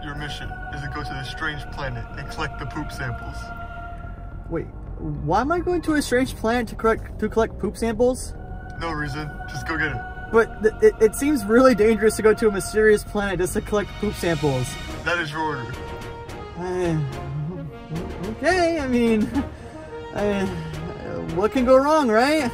Your mission is to go to the strange planet and collect the poop samples. Wait, why am I going to a strange planet to collect poop samples? No reason, just go get it. But it seems really dangerous to go to a mysterious planet just to collect poop samples. That is your order. Okay, I mean, what can go wrong, right?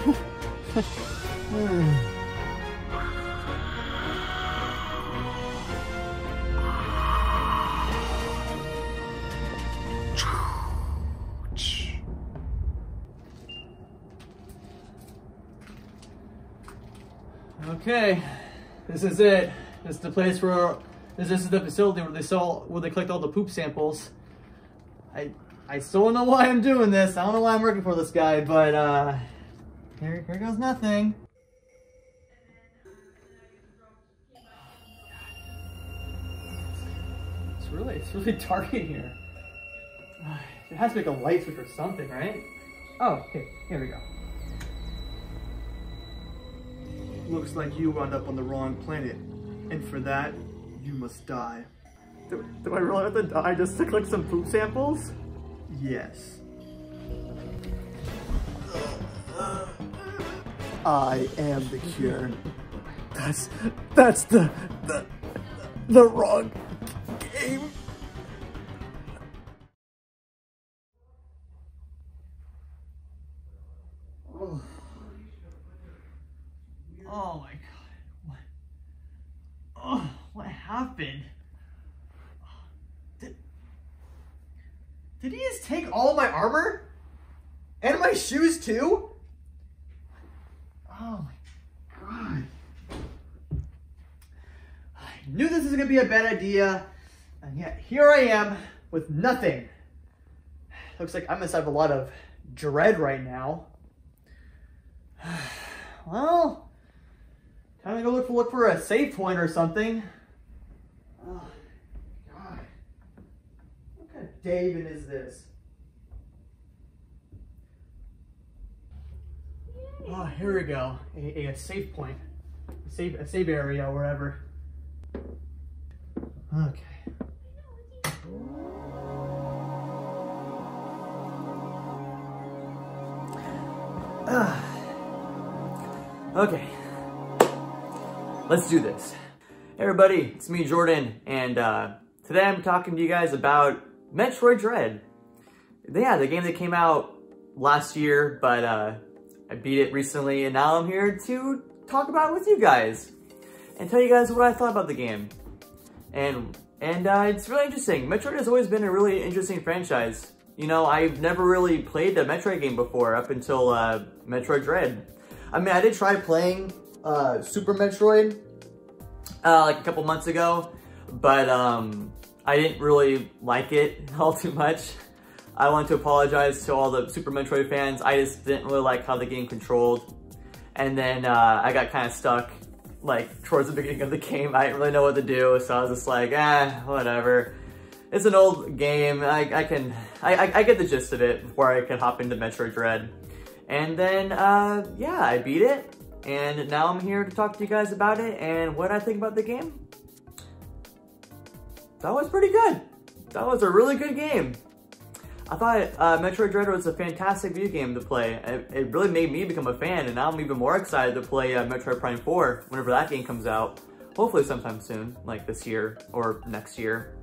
Okay, this is it. This is the place where this is the facility where they collect all the poop samples. I still don't know why I'm doing this. I don't know why I'm working for this guy, but here goes nothing. It's really dark in here. It has to make a light switch or something, right? Oh, okay, here we go. Looks like you wound up on the wrong planet, and for that, you must die. Do I really have to die just to collect some poop samples? Yes. I am the cure. That's the wrong game. Oh my god. What happened? Did he just take all of my armor? And my shoes too? Oh my god. I knew this was gonna be a bad idea, and yet here I am with nothing. Looks like I must have a lot of dread right now. Well, time to go look for a save point or something. Oh, God. What kind of day even is this? Oh, here we go. A save point. A save area or wherever. Okay. Okay. Let's do this. Hey everybody, it's me, Jordan, and today I'm talking to you guys about Metroid Dread. Yeah, the game that came out last year, but I beat it recently, and now I'm here to talk about it with you guys and tell you guys what I thought about the game. And it's really interesting. Metroid has always been a really interesting franchise. You know, I've never really played a Metroid game before up until Metroid Dread. I mean, I did try playing Super Metroid like a couple months ago, but I didn't really like it all too much. I want to apologize to all the Super Metroid fans. I just didn't really like how the game controlled. And then I got kind of stuck like towards the beginning of the game. I didn't really know what to do, so I was just like, whatever. It's an old game. I get the gist of it before I can hop into Metroid Dread. And then, yeah, I beat it. And now I'm here to talk to you guys about it and what I think about the game. That was pretty good. That was a really good game. I thought Metroid Dread was a fantastic video game to play. It really made me become a fan, and now I'm even more excited to play Metroid Prime 4 whenever that game comes out. Hopefully sometime soon, like this year or next year.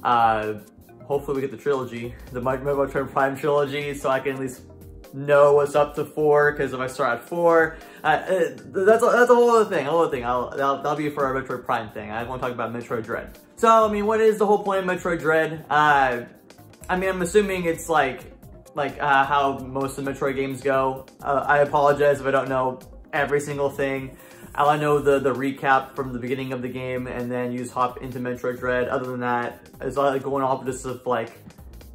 Hopefully we get the trilogy, the Metroid Prime trilogy, so I can at least know what's up to 4, because if I start at 4, that's a whole other thing, that'll be for our Metroid Prime thing. I want to talk about Metroid Dread. So, I mean, what is the whole point of Metroid Dread? I mean, I'm assuming it's like how most of the Metroid games go. I apologize if I don't know every single thing. I know the recap from the beginning of the game, and then you just hop into Metroid Dread. Other than that, it's like going off just of like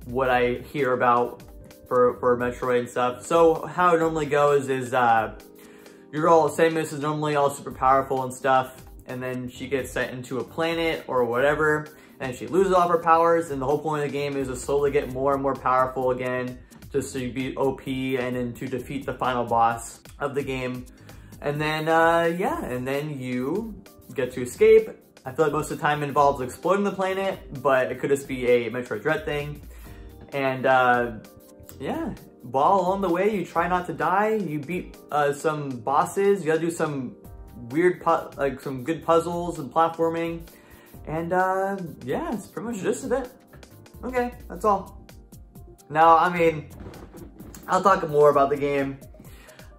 what I hear about for Metroid and stuff. So how it normally goes is you're all Samus is normally all super powerful and stuff, and then she gets sent into a planet or whatever, and she loses all of her powers, and the whole point of the game is to slowly get more and more powerful again, just so you beat OP and then to defeat the final boss of the game. And then, yeah, and then you get to escape. I feel like most of the time it involves exploring the planet, but it could just be a Metroid Dread thing. And, yeah, while along the way, you try not to die. You beat some bosses. You gotta do some weird, some good puzzles and platforming. And, yeah, it's pretty much just of it. Okay, that's all. Now, I mean, I'll talk more about the game.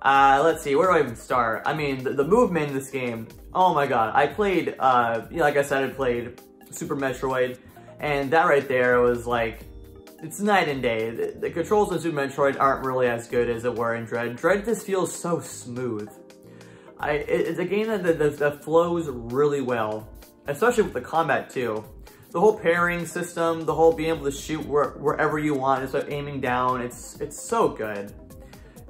Let's see, where do I even start? I mean, the movement in this game, oh my god. I played, like I said, I played Super Metroid, and that right there was like, it's night and day. The controls in Super Metroid aren't really as good as it were in Dread. Dread just feels so smooth. It's a game that flows really well, especially with the combat too. The whole pairing system, the whole being able to shoot wherever you want instead of aiming down, it's so good.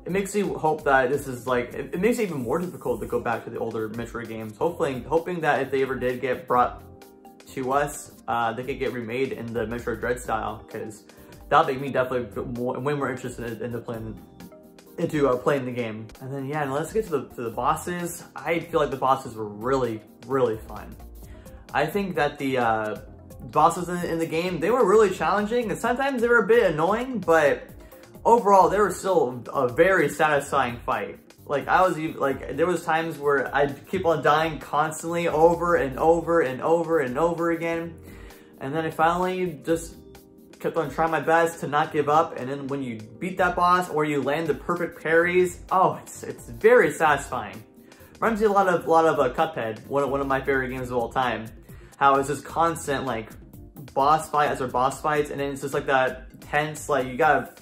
It makes you hope that this is like, it makes it even more difficult to go back to the older Metroid games. Hoping that if they ever did get brought to us, they could get remade in the Metroid Dread style, because that'll make me definitely way more interested into playing the game. And then yeah, and let's get to the bosses. I feel like the bosses were really, really fun. I think that the bosses in the game, they were really challenging, and sometimes they were a bit annoying, but overall, they were still a very satisfying fight. Like, there was times where I'd keep on dying constantly over and over and over and over again. And then I finally just kept on trying my best to not give up. And then when you beat that boss or you land the perfect parries, oh, it's very satisfying. Reminds me a lot of Cuphead, one of my favorite games of all time. How it's just constant, like, boss fights, and then it's just like that tense, like, you gotta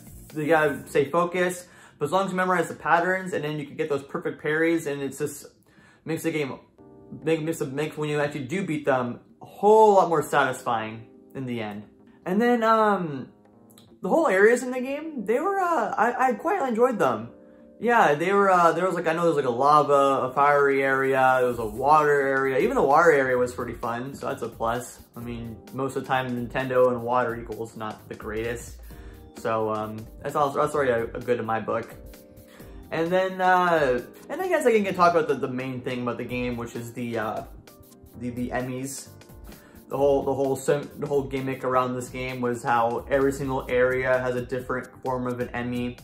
stay focused, but as long as you memorize the patterns, and then you can get those perfect parries, and it's just makes the game, makes when you actually do beat them a whole lot more satisfying in the end. And then the whole areas in the game, they were I quite enjoyed them. Yeah, they were there was like, I know there was like a lava, a fiery area, there was a water area. Even the water area was pretty fun, so that's a plus. I mean, most of the time Nintendo and water equals not the greatest. So that's already a good in my book. And then I guess I can talk about the main thing about the game, which is the Emmys. The whole gimmick around this game was how every single area has a different form of an Emmy,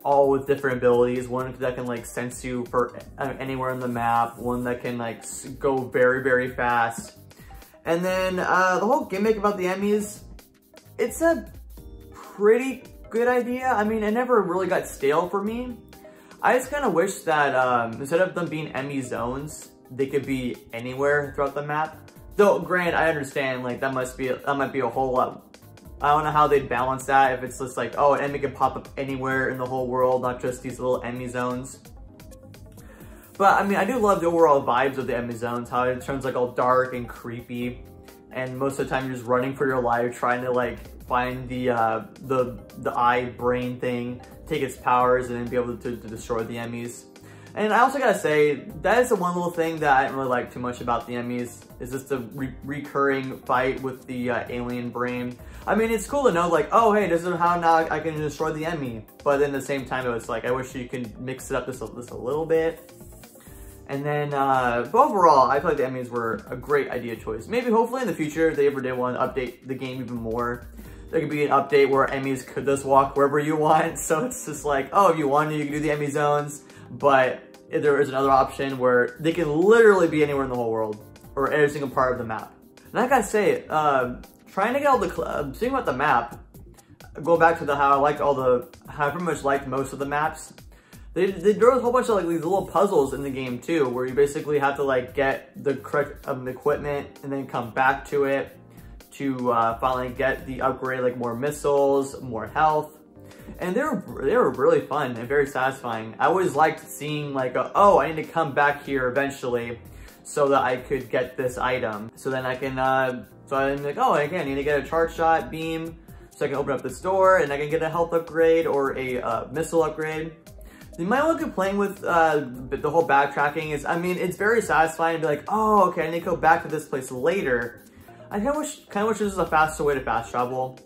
all with different abilities. One that can like sense you for anywhere on the map. One that can like go very, very fast. And then the whole gimmick about the Emmys, it's a pretty good idea. I mean, it never really got stale for me. I just kind of wish that instead of them being Emmy zones, they could be anywhere throughout the map. Though, granted, I understand like that might be a whole lot. I don't know how they'd balance that if it's just like, oh, an Emmy can pop up anywhere in the whole world, not just these little Emmy zones. But I mean, I do love the overall vibes of the Emmy zones, how it turns like all dark and creepy, and most of the time you're just running for your life, trying to like find the eye brain thing, take its powers, and then be able to destroy the Emmys. And I also gotta say, that is the one little thing that I didn't really like too much about the Emmys, is just the recurring fight with the alien brain. I mean, it's cool to know, like, oh, hey, this is how now I can destroy the Emmy. But then at the same time, it was like, I wish you could mix it up just a little bit. And then, but overall, I feel like the Emmys were a great idea choice. Maybe, hopefully in the future, if they ever did want to update the game even more, there could be an update where Emmys could just walk wherever you want. So it's just like, oh, if you wanted, you can do the Emmy zones. But if there is another option where they can literally be anywhere in the whole world, or every single part of the map. And I gotta say, trying to get all the, speaking about the map, go back to how I pretty much liked most of the maps. They drew a whole bunch of like these little puzzles in the game too, where you basically have to like get the correct equipment and then come back to it to finally get the upgrade, like more missiles, more health. And they were really fun and very satisfying. I always liked seeing like, oh, I need to come back here eventually so that I could get this item. So then I can, so I'm like, oh, again, I need to get a charge shot beam so I can open up this door and I can get a health upgrade or a missile upgrade. My only complaint with the whole backtracking is, I mean, it's very satisfying to be like, oh, okay, I need to go back to this place later. I kind of wish this was a faster way to fast travel.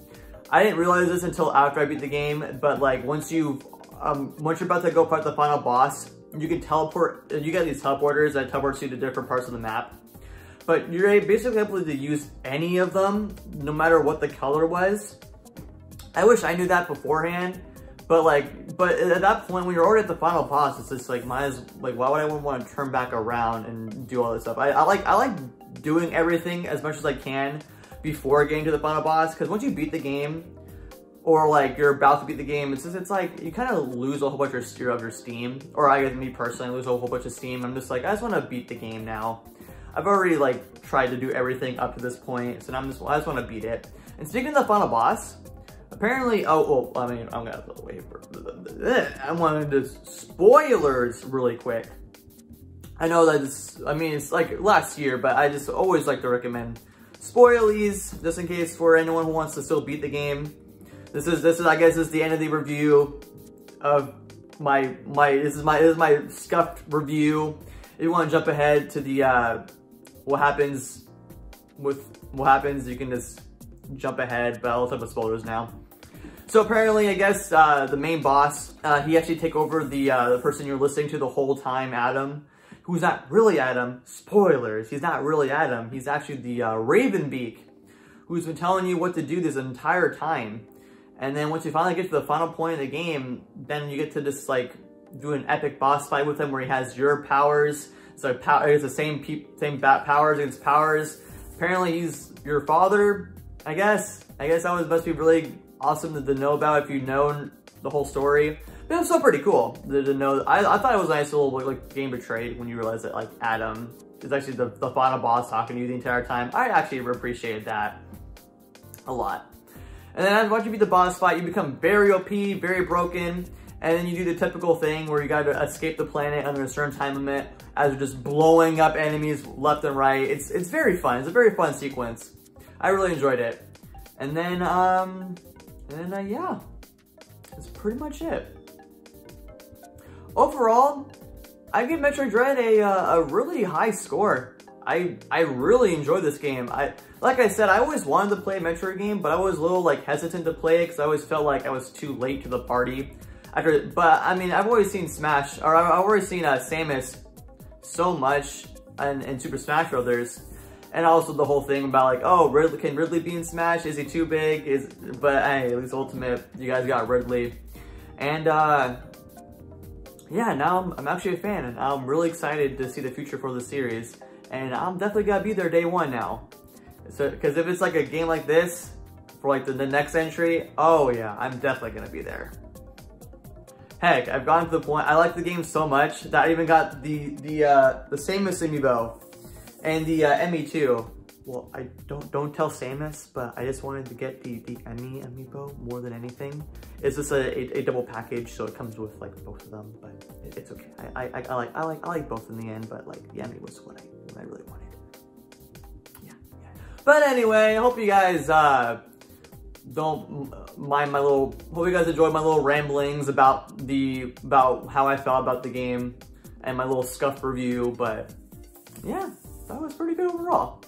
I didn't realize this until after I beat the game, but like once you're about to go fight the final boss, you can teleport, you get these teleporters that teleport you to different parts of the map. But you're basically able to use any of them, no matter what the color was. I wish I knew that beforehand, but at that point, when you're already at the final boss, it's just like, why would I want to turn back around and do all this stuff? I like doing everything as much as I can before getting to the final boss, because once you beat the game, or like you're about to beat the game, it's like you kind of lose a whole bunch of your steam. Or I guess me personally, lose a whole bunch of steam. I'm just like, I just want to beat the game now. I've already like tried to do everything up to this point, so now I just want to beat it. And speaking of the final boss, apparently, I'm gonna have to wait for. I wanted to spoilers really quick. I know that it's like last year, but I just always like to recommend spoilies just in case for anyone who wants to still beat the game. This is I guess is the end of the review of this is my scuffed review. If you want to jump ahead to the what happens, you can just jump ahead, but I'll talk about spoilers now. So apparently, I guess the main boss, he actually take over the person you're listening to the whole time, Adam, who's not really Adam. Spoilers, he's not really Adam. He's actually the Ravenbeak, who's been telling you what to do this entire time. And then once you finally get to the final point of the game, then you get to just like do an epic boss fight with him where he has your powers. So it's the same powers against powers. Apparently he's your father, I guess. That must be really awesome to know about if you've known the whole story. But it was still pretty cool to know. I thought it was a nice little like game betrayed when you realize that like Adam is actually the final boss talking to you the entire time. I actually appreciated that a lot. And then once you beat the boss fight, you become very OP, very broken. And then you do the typical thing where you gotta escape the planet under a certain time limit as you're just blowing up enemies left and right. It's very fun. It's a very fun sequence. I really enjoyed it. And then, yeah, that's pretty much it. Overall, I give Metroid Dread a really high score. I really enjoyed this game. Like I said, I always wanted to play a Metroid game, but I was a little like hesitant to play it because I always felt like I was too late to the party. But I mean, I've always seen I've always seen Samus so much in Super Smash Brothers, and also the whole thing about like, oh, can Ridley be in Smash? Is he too big? But hey, at least Ultimate, you guys got Ridley, and yeah, now I'm actually a fan, and I'm really excited to see the future for the series, and I'm definitely gonna be there day one now. So, because if it's like a game like this for like the next entry, oh yeah, I'm definitely gonna be there. Heck, I've gotten to the point, I like the game so much that I even got the Samus amiibo and the Emmy too. Well, I don't tell Samus, but I just wanted to get the Emmy amiibo more than anything. It's just a double package, so it comes with like both of them, but it's okay. I like both in the end, but like the Emmy was what I really wanted. Yeah. But anyway, I hope you guys don't mind hope you guys enjoyed my little ramblings about how I felt about the game and my little scuff review, but yeah, that was pretty good overall.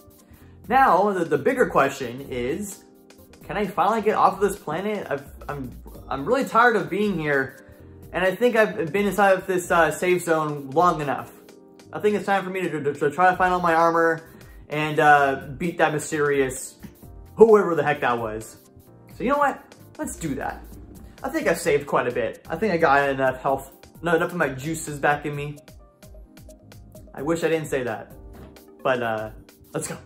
Now, the bigger question is, can I finally get off of this planet? I'm really tired of being here, and I think I've been inside of this save zone long enough. I think it's time for me to try to find all my armor and beat that mysterious whoever the heck that was. So you know what? Let's do that. I think I've saved quite a bit. I think I got enough health, enough of my juices back in me. I wish I didn't say that, but let's go.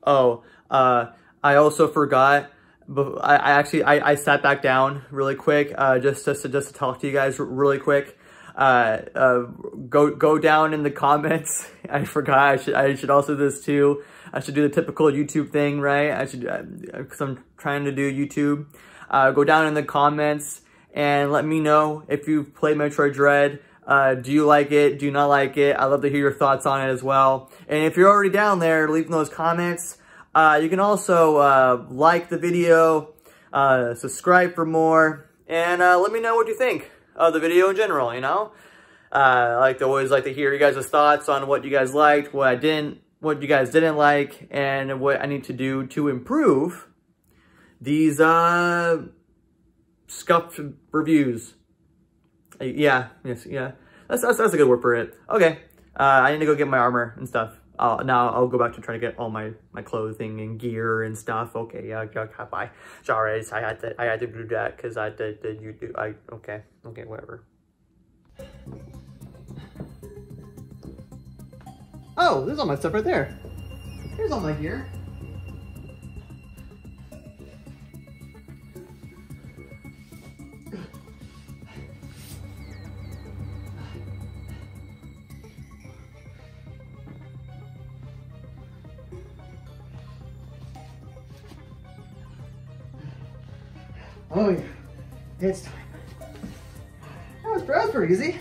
Oh, I also forgot, but I sat back down really quick, just to talk to you guys really quick. Go down in the comments. I forgot, I should also do this too. I should do the typical YouTube thing, right? Because I'm trying to do YouTube. Go down in the comments and let me know if you've played Metroid Dread. Do you like it? Do you not like it? I'd love to hear your thoughts on it as well. And if you're already down there, leave those comments. You can also like the video, subscribe for more, and let me know what you think of the video in general, you know? I always like to hear you guys' thoughts on what you guys liked, what you guys didn't like, and what I need to do to improve these scuffed reviews. Yeah. That's a good word for it. Okay. I need to go get my armor and stuff. Now I'll go back to trying to get all my clothing and gear and stuff. Okay, yeah, bye. Sorry, I had to do that because okay, whatever. Oh, there's all my stuff right there. Here's all my gear. Oh yeah, it's time. That was pretty easy.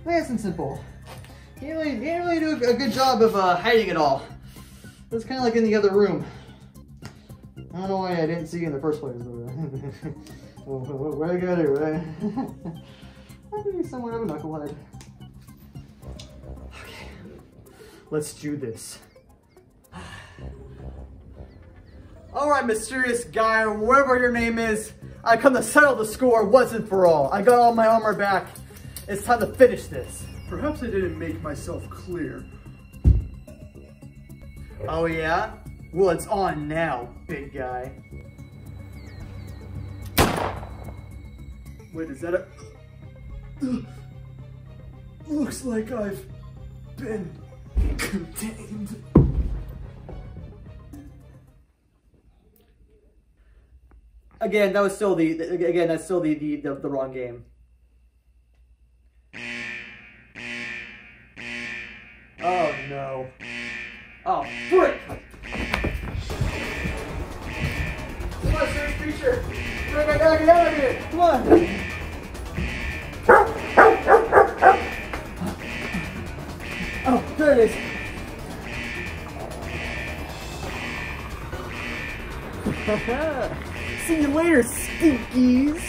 Nice and simple. He didn't really do a good job of hiding it all. It was kind of like in the other room. I don't know why I didn't see you in the first place. What I gotta do, right? I think he's somewhat of a knucklehead. Okay, let's do this. All right, mysterious guy, or whatever your name is, I come to settle the score once and for all. I got all my armor back. It's time to finish this. Perhaps I didn't make myself clear. Oh yeah? Well, it's on now, big guy. Wait, is that a... Looks like I've been contained. Again, that was still that's still the wrong game. Oh no. Oh, frick! Come on, strange creature! Frick, I gotta get out of here! Come on! Oh, there it is! See you later, stinkies!